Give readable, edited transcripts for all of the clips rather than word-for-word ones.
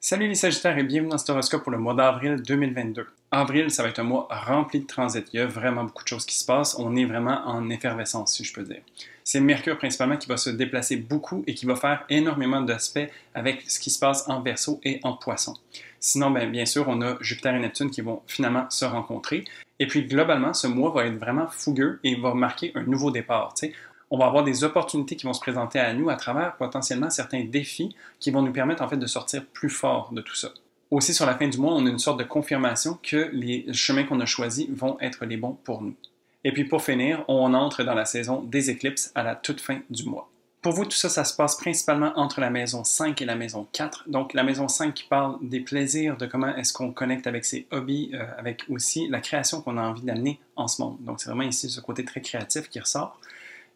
Salut les Sagittaires et bienvenue dans cet horoscope pour le mois d'avril 2022. Avril, ça va être un mois rempli de transits. Il y a vraiment beaucoup de choses qui se passent. On est vraiment en effervescence, si je peux dire. C'est Mercure principalement qui va se déplacer beaucoup et qui va faire énormément d'aspects avec ce qui se passe en Verseau et en Poisson. Sinon, bien sûr, on a Jupiter et Neptune qui vont finalement se rencontrer. Et puis, globalement, ce mois va être vraiment fougueux et va marquer un nouveau départ. On va avoir des opportunités qui vont se présenter à nous à travers potentiellement certains défis qui vont nous permettre en fait de sortir plus fort de tout ça. Aussi, sur la fin du mois, on a une sorte de confirmation que les chemins qu'on a choisis vont être les bons pour nous. Et puis pour finir, on entre dans la saison des éclipses à la toute fin du mois. Pour vous, tout ça, ça se passe principalement entre la maison 5 et la maison 4. Donc la maison 5 qui parle des plaisirs, de comment est-ce qu'on connecte avec ses hobbies, avec aussi la création qu'on a envie d'amener en ce monde. Donc c'est vraiment ici ce côté très créatif qui ressort.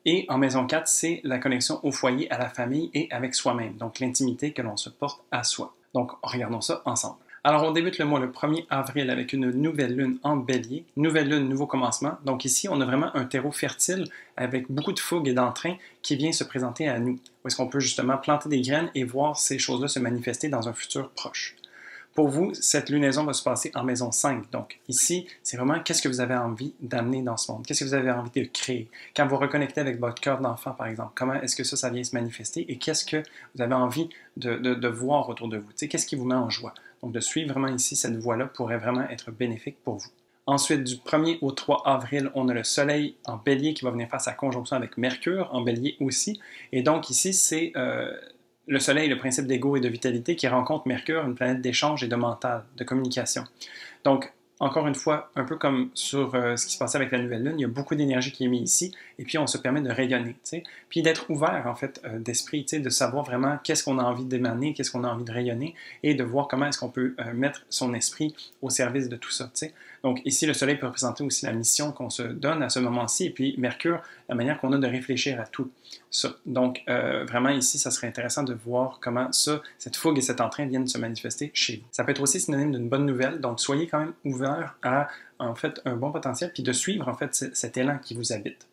Et en maison 4, c'est la connexion au foyer, à la famille et avec soi-même, donc l'intimité que l'on se porte à soi. Donc, regardons ça ensemble. Alors, on débute le mois le 1er avril avec une nouvelle lune en bélier. Nouvelle lune, nouveau commencement. Donc ici, on a vraiment un terreau fertile avec beaucoup de fougue et d'entrain qui vient se présenter à nous. Où est-ce qu'on peut justement planter des graines et voir ces choses-là se manifester dans un futur proche. Pour vous, cette lunaison va se passer en maison 5. Donc ici, c'est vraiment qu'est-ce que vous avez envie d'amener dans ce monde? Qu'est-ce que vous avez envie de créer? Quand vous reconnectez avec votre cœur d'enfant, par exemple, comment est-ce que ça vient se manifester? Et qu'est-ce que vous avez envie de voir autour de vous? Qu'est-ce qui vous met en joie? Donc de suivre vraiment ici cette voie-là pourrait vraiment être bénéfique pour vous. Ensuite, du 1er au 3 avril, on a le Soleil en Bélier qui va venir faire sa conjonction avec Mercure en Bélier aussi. Et donc ici, c'est le Soleil, le principe d'ego et de vitalité, qui rencontre Mercure, une planète d'échange et de mental, de communication. Donc, encore une fois, un peu comme sur ce qui se passait avec la nouvelle lune, il y a beaucoup d'énergie qui est mise ici, et puis on se permet de rayonner, puis d'être ouvert, en fait, d'esprit, de savoir vraiment qu'est-ce qu'on a envie d'émaner, qu'est-ce qu'on a envie de rayonner, et de voir comment est-ce qu'on peut mettre son esprit au service de tout ça, Donc ici, le Soleil peut représenter aussi la mission qu'on se donne à ce moment-ci, et puis Mercure, la manière qu'on a de réfléchir à tout ça. Donc vraiment ici, ça serait intéressant de voir comment ça, cette fougue et cet entrain viennent se manifester chez vous. Ça peut être aussi synonyme d'une bonne nouvelle, donc soyez quand même ouverts à en fait un bon potentiel, puis de suivre en fait cet élan qui vous habite.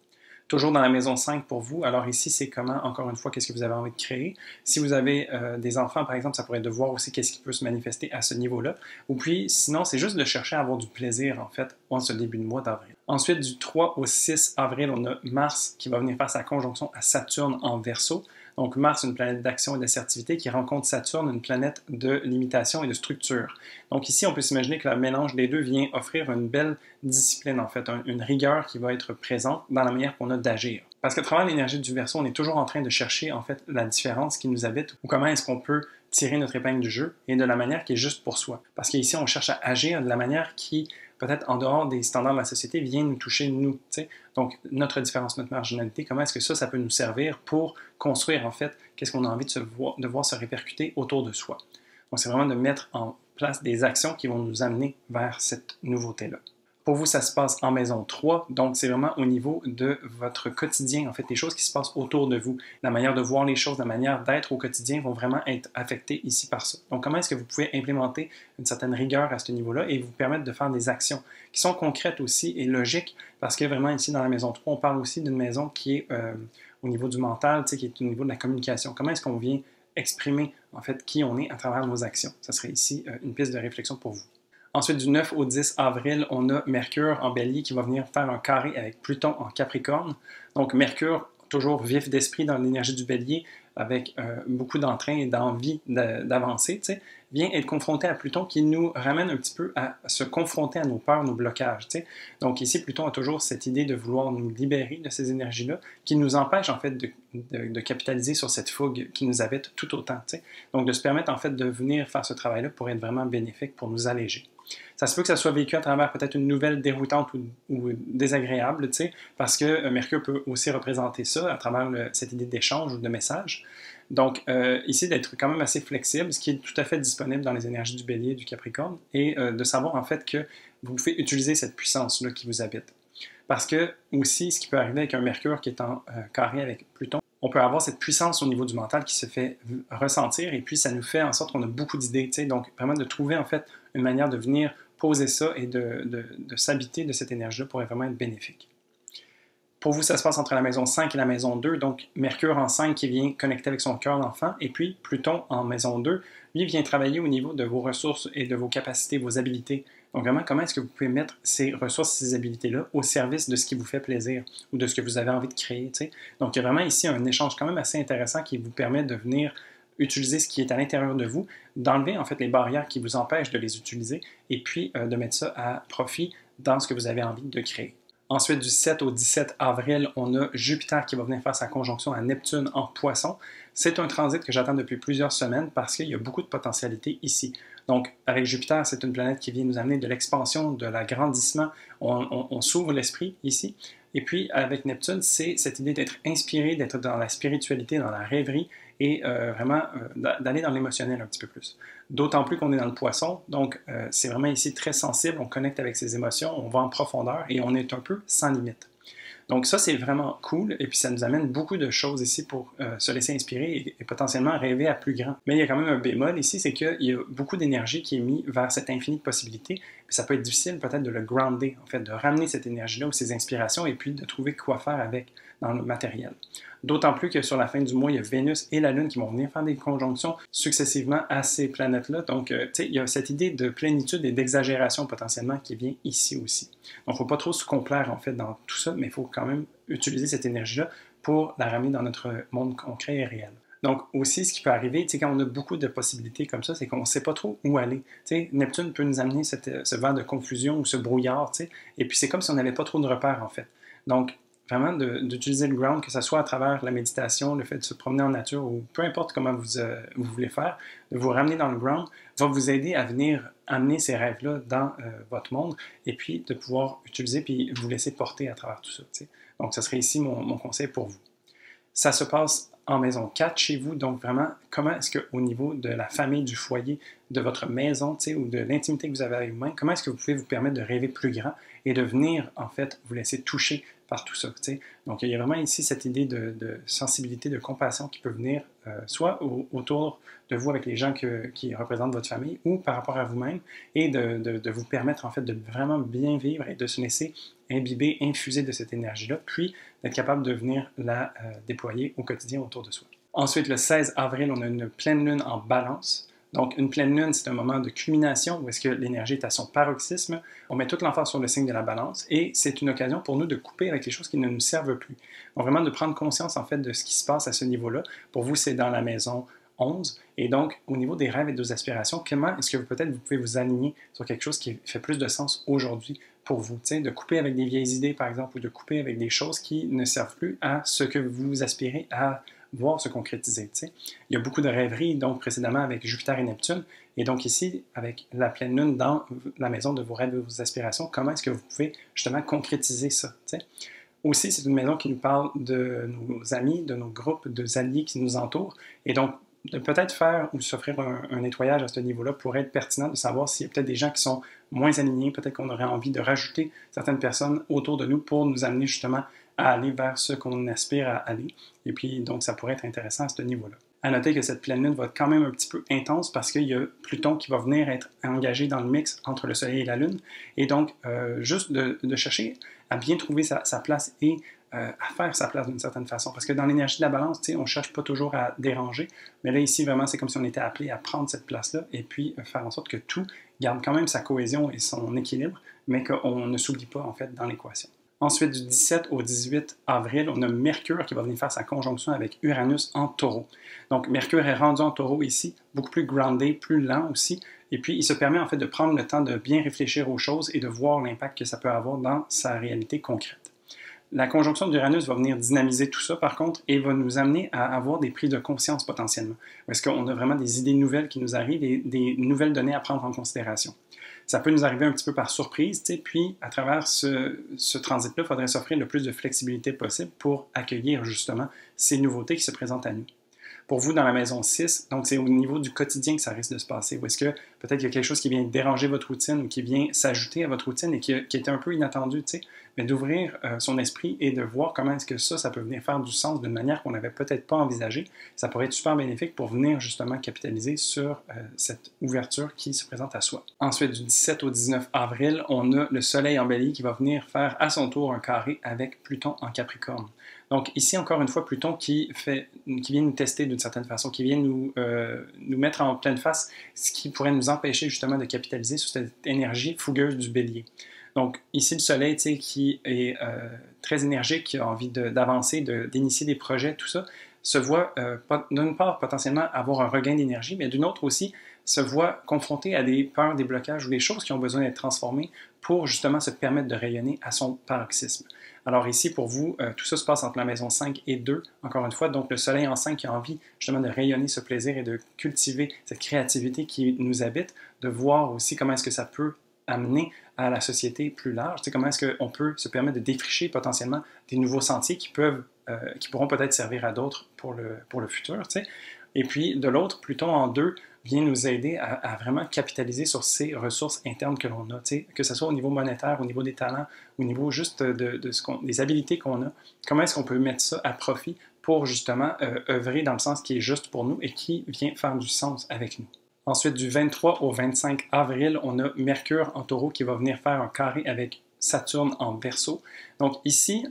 Toujours dans la maison 5 pour vous. Alors ici, c'est comment, encore une fois, qu'est-ce que vous avez envie de créer. Si vous avez des enfants, par exemple, ça pourrait être de voir aussi qu'est-ce qui peut se manifester à ce niveau-là. Ou puis, sinon, c'est juste de chercher à avoir du plaisir, en fait, en ce début de mois d'avril. Ensuite, du 3 au 6 avril, on a Mars qui va venir faire sa conjonction à Saturne en Verseau. Donc Mars, une planète d'action et d'assertivité, qui rencontre Saturne, une planète de limitation et de structure. Donc ici, on peut s'imaginer que le mélange des deux vient offrir une belle discipline, en fait, une rigueur qui va être présente dans la manière qu'on a d'agir. Parce qu'à travers l'énergie du Verseau, on est toujours en train de chercher, en fait, la différence qui nous habite ou comment est-ce qu'on peut tirer notre épingle du jeu et de la manière qui est juste pour soi. Parce qu'ici, on cherche à agir de la manière qui, peut-être en dehors des standards de la société, vient nous toucher nous. Donc, notre différence, notre marginalité, comment est-ce que ça peut nous servir pour construire, en fait, qu'est-ce qu'on a envie de voir se répercuter autour de soi. Donc, c'est vraiment de mettre en place des actions qui vont nous amener vers cette nouveauté-là. Pour vous, ça se passe en maison 3, donc c'est vraiment au niveau de votre quotidien, en fait, les choses qui se passent autour de vous. La manière de voir les choses, la manière d'être au quotidien vont vraiment être affectées ici par ça. Donc, comment est-ce que vous pouvez implémenter une certaine rigueur à ce niveau-là et vous permettre de faire des actions qui sont concrètes aussi et logiques, parce que vraiment ici, dans la maison 3, on parle aussi d'une maison qui est au niveau du mental, qui est au niveau de la communication. Comment est-ce qu'on vient exprimer, en fait, qui on est à travers nos actions? Ça serait ici une piste de réflexion pour vous. Ensuite, du 9 au 10 avril, on a Mercure en Bélier qui va venir faire un carré avec Pluton en Capricorne. Donc, Mercure, toujours vif d'esprit dans l'énergie du Bélier, avec beaucoup d'entrain et d'envie d'avancer, vient être confronté à Pluton qui nous ramène un petit peu à se confronter à nos peurs, nos blocages. Donc ici, Pluton a toujours cette idée de vouloir nous libérer de ces énergies-là qui nous empêche en fait de capitaliser sur cette fougue qui nous habite tout autant. Donc de se permettre en fait de venir faire ce travail-là pour être vraiment bénéfique, pour nous alléger. Ça se peut que ça soit vécu à travers peut-être une nouvelle déroutante ou désagréable, parce que Mercure peut aussi représenter ça à travers cette idée d'échange ou de message. Donc, ici, d'être quand même assez flexible, ce qui est tout à fait disponible dans les énergies du Bélier et du Capricorne, et de savoir en fait que vous pouvez utiliser cette puissance-là qui vous habite. Parce que, aussi, ce qui peut arriver avec un Mercure qui est en carré avec Pluton, on peut avoir cette puissance au niveau du mental qui se fait ressentir, et puis ça nous fait en sorte qu'on a beaucoup d'idées, donc vraiment de trouver en fait une manière de venir poser ça et de s'habiter de cette énergie-là pourrait vraiment être bénéfique. Pour vous, ça se passe entre la maison 5 et la maison 2, donc Mercure en 5 qui vient connecter avec son cœur d'enfant, et puis Pluton en maison 2, lui vient travailler au niveau de vos ressources et de vos capacités, vos habilités. Donc vraiment, comment est-ce que vous pouvez mettre ces ressources, ces habilités-là au service de ce qui vous fait plaisir ou de ce que vous avez envie de créer, t'sais? Donc il y a vraiment ici un échange quand même assez intéressant qui vous permet de venir utiliser ce qui est à l'intérieur de vous, d'enlever en fait les barrières qui vous empêchent de les utiliser et puis de mettre ça à profit dans ce que vous avez envie de créer. Ensuite, du 7 au 17 avril, on a Jupiter qui va venir faire sa conjonction à Neptune en Poisson. C'est un transit que j'attends depuis plusieurs semaines parce qu'il y a beaucoup de potentialités ici. Donc, avec Jupiter, c'est une planète qui vient nous amener de l'expansion, de l'agrandissement. On s'ouvre l'esprit ici. Et puis, avec Neptune, c'est cette idée d'être inspiré, d'être dans la spiritualité, dans la rêverie et vraiment d'aller dans l'émotionnel un petit peu plus. D'autant plus qu'on est dans le poisson, donc c'est vraiment ici très sensible, on connecte avec ses émotions, on va en profondeur et on est un peu sans limite. Donc ça, c'est vraiment cool et puis ça nous amène beaucoup de choses ici pour se laisser inspirer et potentiellement rêver à plus grand. Mais il y a quand même un bémol ici, c'est qu'il y a beaucoup d'énergie qui est mise vers cette infinie de possibilités. Puis ça peut être difficile peut-être de le grounder, en fait, de ramener cette énergie-là ou ces inspirations et puis de trouver quoi faire avec dans le matériel. D'autant plus que sur la fin du mois, il y a Vénus et la Lune qui vont venir faire des conjonctions successivement à ces planètes-là. Donc, tu sais, il y a cette idée de plénitude et d'exagération potentiellement qui vient ici aussi. Donc, il ne faut pas trop se complaire en fait dans tout ça, mais il faut quand même utiliser cette énergie-là pour la ramener dans notre monde concret et réel. Donc aussi, ce qui peut arriver, quand on a beaucoup de possibilités comme ça, c'est qu'on ne sait pas trop où aller. T'sais, Neptune peut nous amener ce vent de confusion ou ce brouillard, et puis c'est comme si on n'avait pas trop de repères en fait. Donc, vraiment d'utiliser le ground, que ce soit à travers la méditation, le fait de se promener en nature ou peu importe comment vous voulez faire, de vous ramener dans le ground, va vous aider à venir amener ces rêves-là dans votre monde et puis de pouvoir utiliser puis vous laisser porter à travers tout ça. T'sais. Donc, ce serait ici mon conseil pour vous. Ça se passe en maison 4 chez vous, donc vraiment, comment est-ce qu'au niveau de la famille, du foyer, de votre maison, ou de l'intimité que vous avez avec vous-même, comment est-ce que vous pouvez vous permettre de rêver plus grand et de venir, en fait, vous laisser toucher par tout ça, t'sais. Donc, il y a vraiment ici cette idée de sensibilité, de compassion qui peut venir soit autour de vous avec les gens qui représentent votre famille ou par rapport à vous-même et de vous permettre, en fait, de vraiment bien vivre et de se laisser imbiber, infuser de cette énergie-là, puis d'être capable de venir la déployer au quotidien autour de soi. Ensuite, le 16 avril, on a une pleine lune en balance. Donc, une pleine lune, c'est un moment de culmination où est-ce que l'énergie est à son paroxysme. On met toute l'emphase sur le signe de la balance et c'est une occasion pour nous de couper avec les choses qui ne nous servent plus. Donc, vraiment de prendre conscience, en fait, de ce qui se passe à ce niveau-là. Pour vous, c'est dans la maison 11. Et donc, au niveau des rêves et des aspirations, comment est-ce que peut-être vous pouvez vous aligner sur quelque chose qui fait plus de sens aujourd'hui pour vous, de couper avec des vieilles idées, par exemple, ou de couper avec des choses qui ne servent plus à ce que vous aspirez à voir se concrétiser. T'sais. Il y a beaucoup de rêveries, donc précédemment avec Jupiter et Neptune, et donc ici, avec la pleine lune dans la maison de vos rêves et de vos aspirations, comment est-ce que vous pouvez justement concrétiser ça? T'sais. Aussi, c'est une maison qui nous parle de nos amis, de nos groupes, de alliés qui nous entourent, et donc de peut-être faire ou s'offrir un nettoyage à ce niveau-là pourrait être pertinent de savoir s'il y a peut-être des gens qui sont moins alignés, peut-être qu'on aurait envie de rajouter certaines personnes autour de nous pour nous amener justement à aller vers ce qu'on aspire à aller. Et puis, donc, ça pourrait être intéressant à ce niveau-là. À noter que cette pleine lune va être quand même un petit peu intense parce qu'il y a Pluton qui va venir être engagé dans le mix entre le Soleil et la Lune. Et donc, juste de chercher à bien trouver sa place et à faire sa place d'une certaine façon. Parce que dans l'énergie de la balance, on ne cherche pas toujours à déranger. Mais là, ici, vraiment, c'est comme si on était appelé à prendre cette place-là et puis faire en sorte que tout garde quand même sa cohésion et son équilibre, mais qu'on ne s'oublie pas, en fait, dans l'équation. Ensuite, du 17 au 18 avril, on a Mercure qui va venir faire sa conjonction avec Uranus en taureau. Donc, Mercure est rendu en taureau ici, beaucoup plus groundé, plus lent aussi. Et puis, il se permet en fait de prendre le temps de bien réfléchir aux choses et de voir l'impact que ça peut avoir dans sa réalité concrète. La conjonction d'Uranus va venir dynamiser tout ça, par contre, et va nous amener à avoir des prises de conscience potentiellement. Parce qu'on a vraiment des idées nouvelles qui nous arrivent et des nouvelles données à prendre en considération. Ça peut nous arriver un petit peu par surprise, puis à travers ce transit-là, il faudrait s'offrir le plus de flexibilité possible pour accueillir justement ces nouveautés qui se présentent à nous. Pour vous, dans la maison 6, donc c'est au niveau du quotidien que ça risque de se passer. Ou est-ce que peut-être qu'il y a quelque chose qui vient déranger votre routine ou qui vient s'ajouter à votre routine et qui était un peu inattendu, tu sais, mais d'ouvrir son esprit et de voir comment est-ce que ça peut venir faire du sens d'une manière qu'on n'avait peut-être pas envisagée. Ça pourrait être super bénéfique pour venir justement capitaliser sur cette ouverture qui se présente à soi. Ensuite, du 17 au 19 avril, on a le Soleil en Bélier qui va venir faire à son tour un carré avec Pluton en Capricorne. Donc ici, encore une fois, Pluton qui vient nous tester d'une certaine façon, qui vient nous mettre en pleine face ce qui pourrait nous empêcher justement de capitaliser sur cette énergie fougueuse du Bélier. Donc ici, le Soleil, tu sais, qui est très énergique, qui a envie d'avancer, d'initier des projets, tout ça, se voit d'une part potentiellement avoir un regain d'énergie, mais d'une autre aussi se voit confronté à des peurs, des blocages ou des choses qui ont besoin d'être transformées pour justement se permettre de rayonner à son paroxysme. Alors ici, pour vous, tout ça se passe entre la maison 5 et 2, encore une fois, donc le Soleil en 5 qui a envie justement de rayonner ce plaisir et de cultiver cette créativité qui nous habite, de voir aussi comment est-ce que ça peut amener à la société plus large, tu sais, comment est-ce qu'on peut se permettre de défricher potentiellement des nouveaux sentiers qui pourront peut-être servir à d'autres pour le futur, tu sais. Et puis, de l'autre, Pluton en 2 vient nous aider à vraiment capitaliser sur ces ressources internes que l'on a, tu sais, que ce soit au niveau monétaire, au niveau des talents, au niveau juste des habiletés qu'on a. Comment est-ce qu'on peut mettre ça à profit pour justement œuvrer dans le sens qui est juste pour nous et qui vient faire du sens avec nous. Ensuite, du 23 au 25 avril, on a Mercure en Taureau qui va venir faire un carré avec Saturne en Verseau. Donc ici,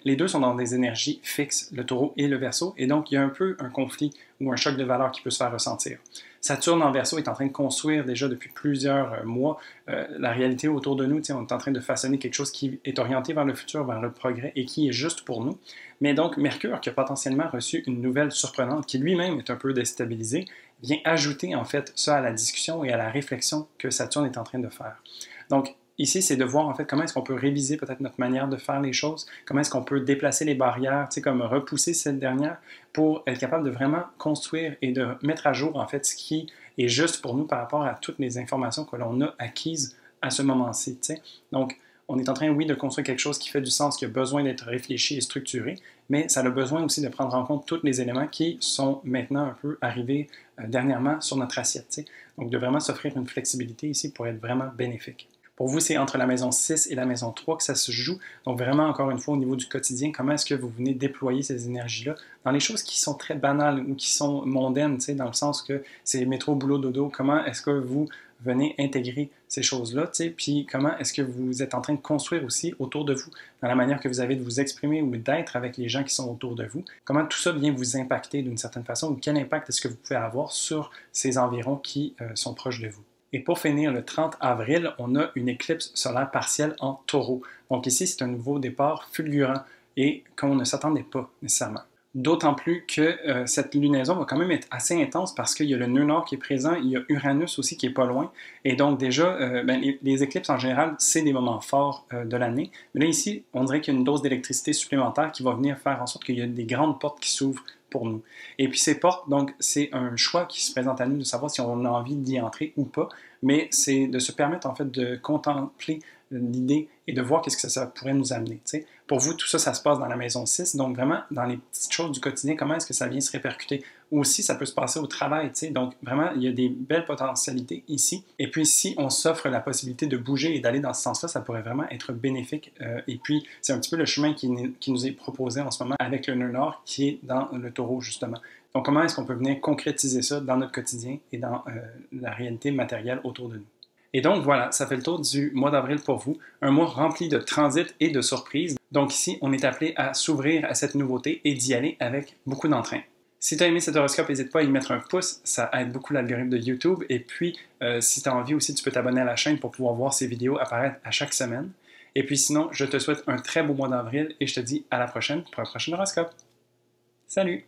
les deux sont dans des énergies fixes, le Taureau et le Verseau, et donc il y a un peu un conflit ou un choc de valeurs qui peut se faire ressentir. Saturne en Verseau est en train de construire déjà depuis plusieurs mois la réalité autour de nous. On est en train de façonner quelque chose qui est orienté vers le futur, vers le progrès et qui est juste pour nous. Mais donc Mercure, qui a potentiellement reçu une nouvelle surprenante, qui lui-même est un peu déstabilisé, vient ajouter en fait ça à la discussion et à la réflexion que Saturne est en train de faire. Donc ici, c'est de voir en fait comment est-ce qu'on peut réviser peut-être notre manière de faire les choses, comment est-ce qu'on peut déplacer les barrières, tu sais, comme repousser cette dernière pour être capable de vraiment construire et de mettre à jour en fait ce qui est juste pour nous par rapport à toutes les informations que l'on a acquises à ce moment-ci, tu sais. Donc, on est en train, oui, de construire quelque chose qui fait du sens, qui a besoin d'être réfléchi et structuré, mais ça a besoin aussi de prendre en compte tous les éléments qui sont maintenant un peu arrivés dernièrement sur notre assiette, tu sais. Donc, de vraiment s'offrir une flexibilité ici pour être vraiment bénéfique. Pour vous, c'est entre la maison 6 et la maison 3 que ça se joue. Donc vraiment, encore une fois, au niveau du quotidien, comment est-ce que vous venez déployer ces énergies-là dans les choses qui sont très banales ou qui sont mondaines, tu sais, dans le sens que c'est métro, boulot, dodo. Comment est-ce que vous venez intégrer ces choses-là, tu sais, puis comment est-ce que vous êtes en train de construire aussi autour de vous, dans la manière que vous avez de vous exprimer ou d'être avec les gens qui sont autour de vous. Comment tout ça vient vous impacter d'une certaine façon ou quel impact est-ce que vous pouvez avoir sur ces environs qui sont proches de vous. Et pour finir, le 30 avril, on a une éclipse solaire partielle en Taureau. Donc ici, c'est un nouveau départ fulgurant et qu'on ne s'attendait pas nécessairement. D'autant plus que cette lunaison va quand même être assez intense parce qu'il y a le nœud nord qui est présent, il y a Uranus aussi qui est pas loin. Et donc déjà, les éclipses en général, c'est des moments forts de l'année. Mais là ici, on dirait qu'il y a une dose d'électricité supplémentaire qui va venir faire en sorte qu'il y a des grandes portes qui s'ouvrent pour nous. Et puis ces portes, donc c'est un choix qui se présente à nous de savoir si on a envie d'y entrer ou pas, mais c'est de se permettre en fait de contempler l'idée et de voir qu'est-ce que ça pourrait nous amener. T'sais. Pour vous, tout ça, ça se passe dans la maison 6, donc vraiment dans les petites choses du quotidien, comment est-ce que ça vient se répercuter. Aussi, ça peut se passer au travail, t'sais. Donc vraiment, il y a des belles potentialités ici. Et puis, si on s'offre la possibilité de bouger et d'aller dans ce sens-là, ça pourrait vraiment être bénéfique. Et puis, c'est un petit peu le chemin qui nous est proposé en ce moment avec le nœud nord qui est dans le Taureau, justement. Donc, comment est-ce qu'on peut venir concrétiser ça dans notre quotidien et dans la réalité matérielle autour de nous? Et donc voilà, ça fait le tour du mois d'avril pour vous, un mois rempli de transits et de surprises. Donc ici, on est appelé à s'ouvrir à cette nouveauté et d'y aller avec beaucoup d'entrain. Si tu as aimé cet horoscope, n'hésite pas à y mettre un pouce, ça aide beaucoup l'algorithme de YouTube. Et puis, si tu as envie aussi, tu peux t'abonner à la chaîne pour pouvoir voir ces vidéos apparaître à chaque semaine. Et puis sinon, je te souhaite un très beau mois d'avril et je te dis à la prochaine pour un prochain horoscope. Salut!